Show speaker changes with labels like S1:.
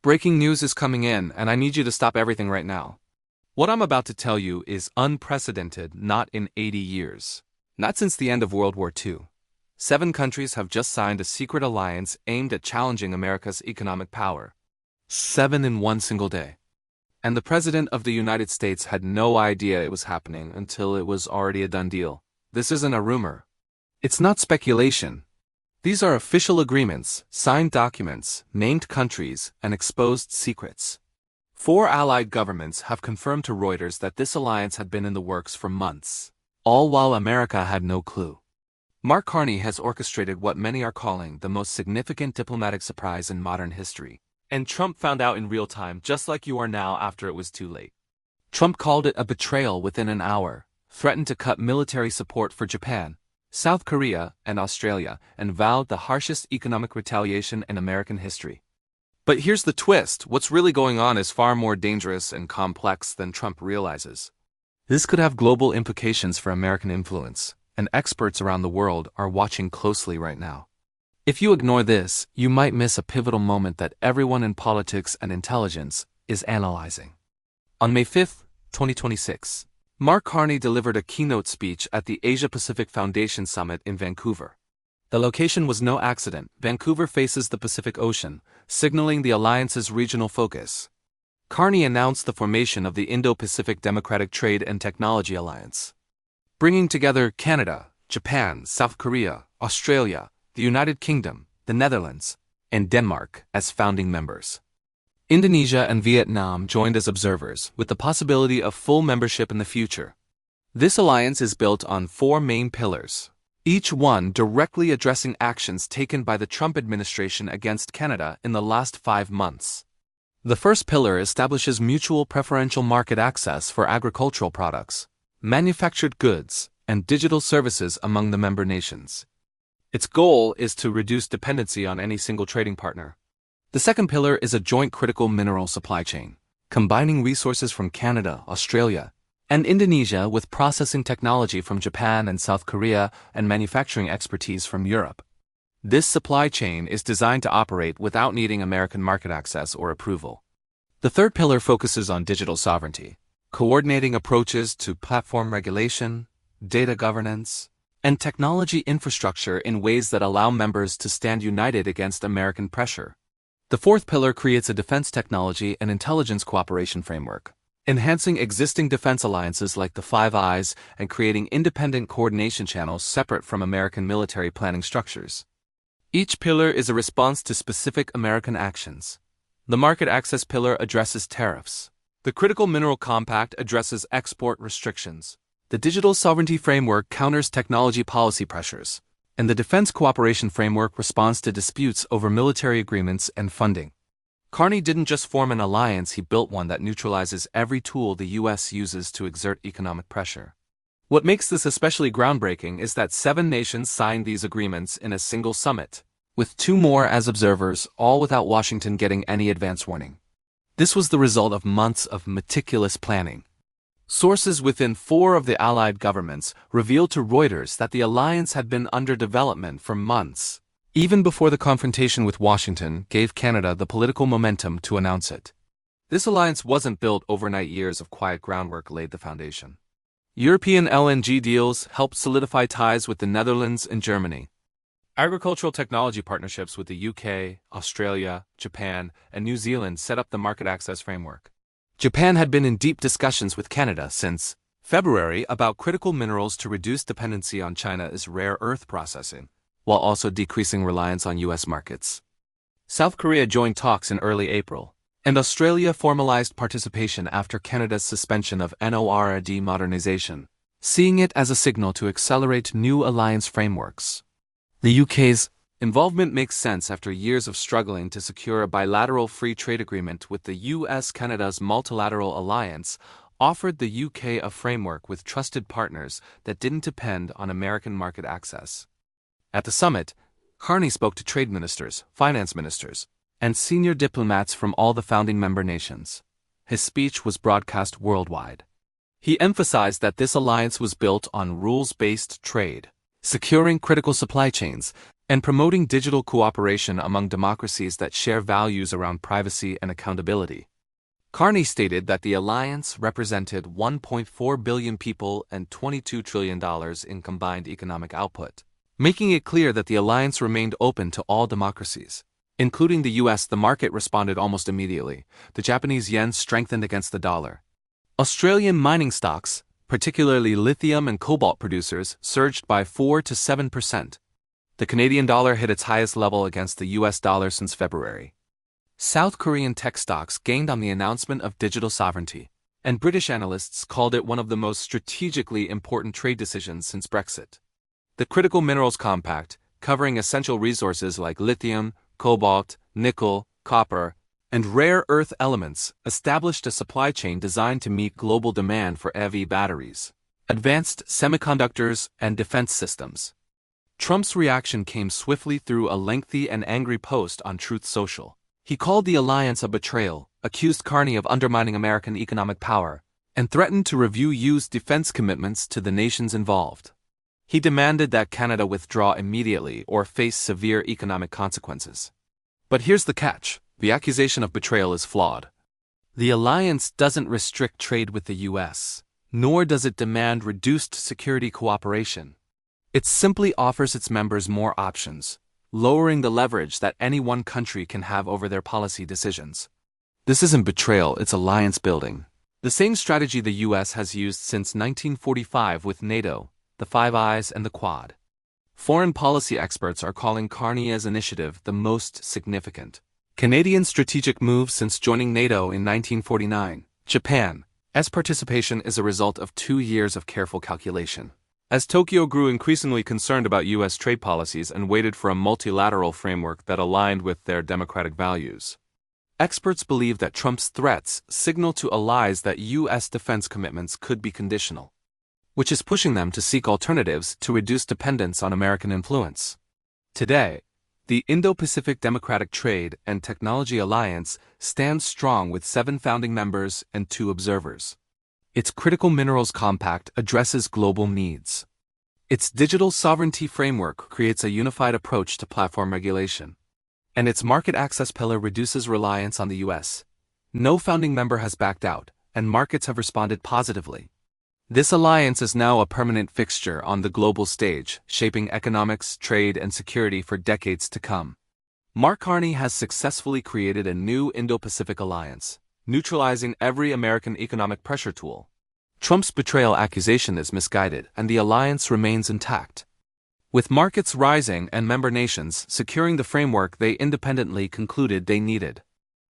S1: Breaking news is coming in, and I need you to stop everything right now. What I'm about to tell you is unprecedented, not in 80 years. Not since the end of World War II. 7 countries have just signed a secret alliance aimed at challenging America's economic power. 7 in one single day. And the President of the United States had no idea it was happening until it was already a done deal. This isn't a rumor. It's not speculation. These are official agreements, signed documents, named countries, and exposed secrets. 4 allied governments have confirmed to Reuters that this alliance had been in the works for months, all while America had no clue. Mark Carney has orchestrated what many are calling the most significant diplomatic surprise in modern history. And Trump found out in real time, just like you are now after it was too late. Trump called it a betrayal within an hour, threatened to cut military support for Japan, South Korea, and Australia, and vowed the harshest economic retaliation in American history. But here's the twist: what's really going on is far more dangerous and complex than Trump realizes. This could have global implications for American influence, and experts around the world are watching closely right now. If you ignore this, you might miss a pivotal moment that everyone in politics and intelligence is analyzing. On May 5, 2026, Mark Carney delivered a keynote speech at the Asia-Pacific Foundation Summit in Vancouver. The location was no accident. Vancouver faces the Pacific Ocean, signaling the alliance's regional focus. Carney announced the formation of the Indo-Pacific Democratic Trade and Technology Alliance, bringing together Canada, Japan, South Korea, Australia, the United Kingdom, the Netherlands, and Denmark as founding members. Indonesia and Vietnam joined as observers, with the possibility of full membership in the future. This alliance is built on 4 main pillars, each one directly addressing actions taken by the Trump administration against Canada in the last 5 months. The first pillar establishes mutual preferential market access for agricultural products, manufactured goods, and digital services among the member nations. Its goal is to reduce dependency on any single trading partner. The second pillar is a joint critical mineral supply chain, combining resources from Canada, Australia, and Indonesia with processing technology from Japan and South Korea and manufacturing expertise from Europe. This supply chain is designed to operate without needing American market access or approval. The third pillar focuses on digital sovereignty, coordinating approaches to platform regulation, data governance, and technology infrastructure in ways that allow members to stand united against American pressure. The fourth pillar creates a defense technology and intelligence cooperation framework, enhancing existing defense alliances like the Five Eyes and creating independent coordination channels separate from American military planning structures. Each pillar is a response to specific American actions. The market access pillar addresses tariffs. The critical mineral compact addresses export restrictions. The digital sovereignty framework counters technology policy pressures, and the defense cooperation framework responds to disputes over military agreements and funding. Carney didn't just form an alliance, he built one that neutralizes every tool the U.S. uses to exert economic pressure. What makes this especially groundbreaking is that 7 nations signed these agreements in a single summit, with 2 more as observers, all without Washington getting any advance warning. This was the result of months of meticulous planning. Sources within 4 of the allied governments revealed to Reuters that the alliance had been under development for months, even before the confrontation with Washington gave Canada the political momentum to announce it. This alliance wasn't built overnight. Years of quiet groundwork laid the foundation. European LNG deals helped solidify ties with the Netherlands and Germany. Agricultural technology partnerships with the UK, Australia, Japan, and New Zealand set up the market access framework. Japan had been in deep discussions with Canada since February about critical minerals to reduce dependency on China's rare earth processing, while also decreasing reliance on U.S. markets. South Korea joined talks in early April, and Australia formalized participation after Canada's suspension of NORD modernization, seeing it as a signal to accelerate new alliance frameworks. The UK's involvement makes sense after years of struggling to secure a bilateral free trade agreement with the U.S. Canada's multilateral alliance offered the UK a framework with trusted partners that didn't depend on American market access. At the summit, Carney spoke to trade ministers, finance ministers, and senior diplomats from all the founding member nations. His speech was broadcast worldwide. He emphasized that this alliance was built on rules-based trade, securing critical supply chains, and promoting digital cooperation among democracies that share values around privacy and accountability. Carney stated that the alliance represented 1.4 billion people and $22 trillion in combined economic output, making it clear that the alliance remained open to all democracies. Including the US, the market responded almost immediately. The Japanese yen strengthened against the dollar. Australian mining stocks, particularly lithium and cobalt producers, surged by 4 to 7%. The Canadian dollar hit its highest level against the US dollar since February. South Korean tech stocks gained on the announcement of digital sovereignty, and British analysts called it one of the most strategically important trade decisions since Brexit. The Critical Minerals Compact, covering essential resources like lithium, cobalt, nickel, copper, and rare earth elements, established a supply chain designed to meet global demand for EV batteries, advanced semiconductors, and defense systems. Trump's reaction came swiftly through a lengthy and angry post on Truth Social. He called the alliance a betrayal, accused Carney of undermining American economic power, and threatened to review U.S. defense commitments to the nations involved. He demanded that Canada withdraw immediately or face severe economic consequences. But here's the catch: the accusation of betrayal is flawed. The alliance doesn't restrict trade with the U.S., nor does it demand reduced security cooperation. It simply offers its members more options, lowering the leverage that any one country can have over their policy decisions. This isn't betrayal, it's alliance building. The same strategy the U.S. has used since 1945 with NATO, the Five Eyes, and the Quad. Foreign policy experts are calling Carney's initiative the most significant Canadian strategic move since joining NATO in 1949. Japan's participation is a result of 2 years of careful calculation. As Tokyo grew increasingly concerned about U.S. trade policies and waited for a multilateral framework that aligned with their democratic values, experts believe that Trump's threats signal to allies that U.S. defense commitments could be conditional, which is pushing them to seek alternatives to reduce dependence on American influence. Today, the Indo-Pacific Democratic Trade and Technology Alliance stands strong with 7 founding members and 2 observers. Its Critical Minerals Compact addresses global needs. Its digital sovereignty framework creates a unified approach to platform regulation. And its market access pillar reduces reliance on the U.S. No founding member has backed out, and markets have responded positively. This alliance is now a permanent fixture on the global stage, shaping economics, trade, and security for decades to come. Mark Carney has successfully created a new Indo-Pacific alliance, neutralizing every American economic pressure tool. Trump's betrayal accusation is misguided, and the alliance remains intact, with markets rising and member nations securing the framework they independently concluded they needed.